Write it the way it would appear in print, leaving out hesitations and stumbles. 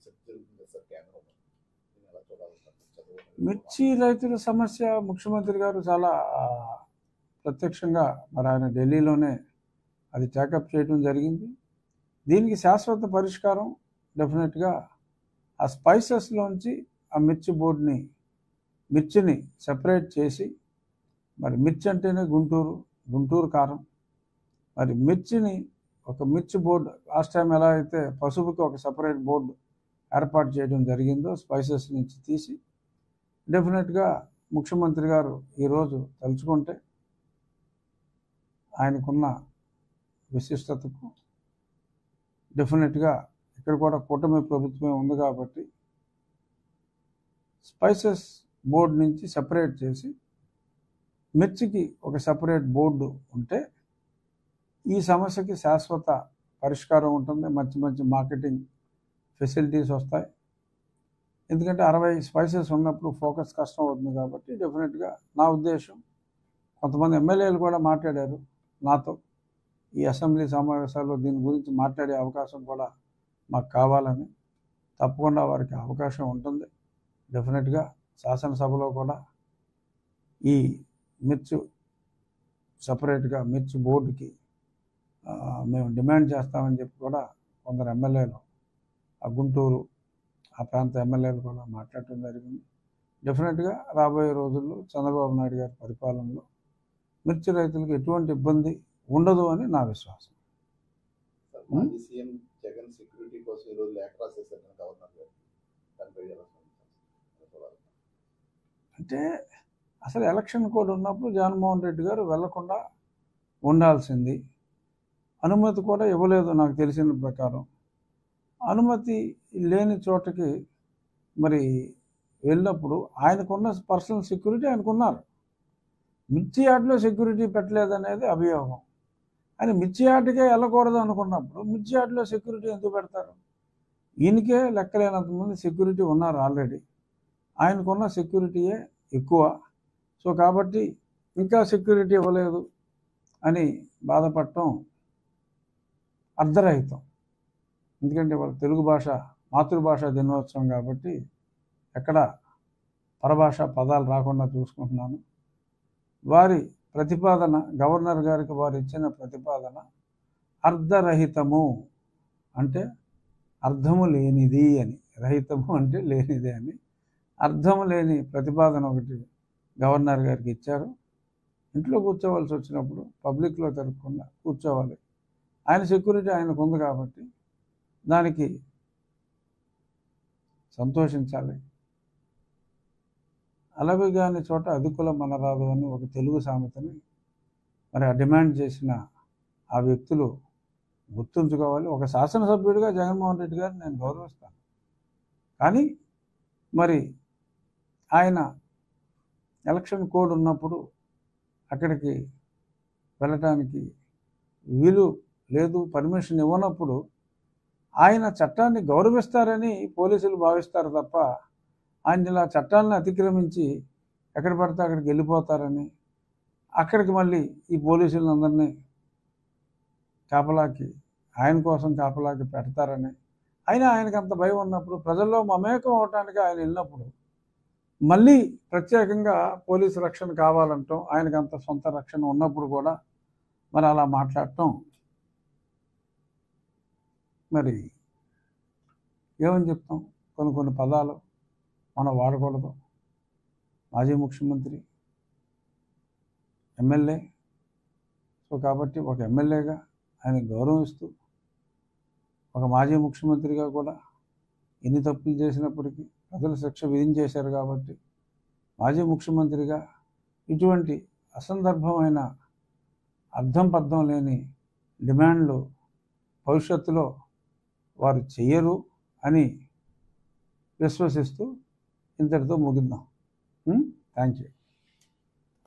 జరుగుతుంది సార్ కేంద్రంలో ఎలా చూడాలి? మిర్చి రైతుల సమస్య ముఖ్యమంత్రి గారు చాలా ప్రత్యక్షంగా మరి ఆయన ఢిల్లీలోనే అది టేకప్ చేయడం జరిగింది. దీనికి శాశ్వత పరిష్కారం డెఫినెట్గా ఆ స్పైసెస్లోంచి ఆ మిర్చి బోర్డుని మిర్చిని సెపరేట్ చేసి, మరి మిర్చి అంటేనే గుంటూరు కారం, మరి మిర్చిని ఒక మిర్చి బోర్డు లాస్ట్ టైం ఎలా అయితే పసుపుకి ఒక సపరేట్ బోర్డు ఏర్పాటు చేయడం జరిగిందో స్పైసెస్ నుంచి తీసి, డెఫినెట్గా ముఖ్యమంత్రి గారు ఈరోజు తలుచుకుంటే ఆయనకున్న విశిష్టతకు డెఫినెట్గా ఇక్కడ కూడా కూటమి ప్రభుత్వమే ఉంది కాబట్టి స్పైసెస్ బోర్డు నుంచి సెపరేట్ చేసి మిర్చికి ఒక సపరేట్ బోర్డు ఉంటే ఈ సమస్యకి శాశ్వత పరిష్కారం ఉంటుంది. మంచి మంచి మార్కెటింగ్ ఫెసిలిటీస్ వస్తాయి. ఎందుకంటే 60 స్పైసెస్ ఉన్నప్పుడు ఫోకస్ కష్టం అవుతుంది కాబట్టి డెఫినెట్గా నా ఉద్దేశం, కొంతమంది ఎమ్మెల్యేలు కూడా మాట్లాడారు నాతో ఈ అసెంబ్లీ సమావేశాల్లో దీని గురించి మాట్లాడే అవకాశం కూడా మాకు కావాలని. తప్పకుండా వారికి అవకాశం ఉంటుంది. డెఫినెట్గా శాసనసభలో కూడా ఈ మిర్చి సపరేట్గా మిర్చి బోర్డుకి మేము డిమాండ్ చేస్తామని చెప్పి కూడా కొందరు ఎమ్మెల్యేలు ఆ గుంటూరు ఆ ప్రాంత ఎమ్మెల్యేలు కూడా మాట్లాడటం జరిగింది. డెఫినెట్గా రాబోయే రోజుల్లో చంద్రబాబు నాయుడు గారి పరిపాలనలో మిర్చి రైతులకు ఎటువంటి ఇబ్బంది ఉండదు అని నా విశ్వాసం. మాజీ సీఎం జగన్ సెక్యూరిటీ కోసం ఈరోజు లేఖ రాసేసారు గవర్నర్ గారు. అంటే అసలు ఎలక్షన్ కోడ్ ఉన్నప్పుడు జగన్మోహన్ రెడ్డి గారు వెళ్లకుండా ఉండాల్సింది. అనుమతి కూడా ఇవ్వలేదు నాకు తెలిసిన ప్రకారం. అనుమతి లేని చోటకి మరి వెళ్ళినప్పుడు ఆయనకున్న పర్సనల్ సెక్యూరిటీ ఆయనకున్నారు. మిర్చి యార్డ్లో సెక్యూరిటీ పెట్టలేదనేది అభియోగం. ఆయన మిర్చి యార్డ్కే వెళ్ళకూడదు అనుకున్నప్పుడు మిర్చి యార్డ్లో సెక్యూరిటీ ఎందుకు పెడతారు? ఈయనకే లెక్కలేనంతమంది సెక్యూరిటీ ఉన్నారు ఆల్రెడీ. ఆయనకున్న సెక్యూరిటీయే ఎక్కువ. సో కాబట్టి ఇంకా సెక్యూరిటీ ఇవ్వలేదు అని బాధపడటం అర్ధరహితం. ఎందుకంటే వాళ్ళ తెలుగు భాష మాతృభాష దినోత్సవం కాబట్టి ఎక్కడ పరభాష పదాలు రాకుండా చూసుకుంటున్నాను. వారి ప్రతిపాదన, గవర్నర్ గారికి వారు ఇచ్చిన ప్రతిపాదన అర్ధరహితము అంటే అర్థము లేనిది అని, రహితము అంటే లేనిది అని, అర్థము లేని ప్రతిపాదన ఒకటి గవర్నర్ గారికి ఇచ్చారు. ఇంట్లో కూర్చోవలసి వచ్చినప్పుడు పబ్లిక్లో తిరగకుండా కూర్చోవాలి. ఆయన సెక్యూరిటీ ఆయనకు ఉంది కాబట్టి దానికి సంతోషించాలి. అలవి కాని చోట అధికుల మనరాదు అని ఒక తెలుగు సామెతని మరి ఆ డిమాండ్ చేసిన ఆ వ్యక్తులు గుర్తుంచుకోవాలి. ఒక శాసనసభ్యుడిగా జగన్మోహన్ రెడ్డి గారిని నేను గౌరవిస్తాను. కానీ మరి ఆయన ఎలక్షన్ కోడ్ ఉన్నప్పుడు అక్కడికి వెళ్ళటానికి వీలు లేదు, పర్మిషన్ ఇవ్వనప్పుడు ఆయన చట్టాన్ని గౌరవిస్తారని పోలీసులు భావిస్తారు తప్ప ఆయన ఇలా చట్టాలను అతిక్రమించి ఎక్కడ పడితే అక్కడికి వెళ్ళిపోతారని, అక్కడికి మళ్ళీ ఈ పోలీసులందరినీ కాపలాకి ఆయన కోసం కాపలాకి పెడతారని, అయినా ఆయనకు అంత భయం ఉన్నప్పుడు ప్రజల్లో మమేకం అవటానికి ఆయన వెళ్ళినప్పుడు మళ్ళీ ప్రత్యేకంగా పోలీసు రక్షణ కావాలంటాం, ఆయనకు అంత సొంత రక్షణ ఉన్నప్పుడు కూడా మరి అలా మాట్లాడటం మరి ఏమని చెప్తాం? కొన్ని పదాలు మనం వాడకూడదు. మాజీ ముఖ్యమంత్రి, ఎమ్మెల్యే. సో కాబట్టి ఒక ఎమ్మెల్యేగా ఆయన గౌరవిస్తూ, ఒక మాజీ ముఖ్యమంత్రిగా కూడా ఎన్ని తప్పులు చేసినప్పటికీ ప్రజలు శిక్ష విధించేశారు కాబట్టి మాజీ ముఖ్యమంత్రిగా ఇటువంటి అసందర్భమైన అర్థం పర్థం లేని డిమాండ్లు భవిష్యత్తులో వారు చెయ్యరు అని విశ్వసిస్తూ ఇంతటితో ముగిద్దాం. Thank you.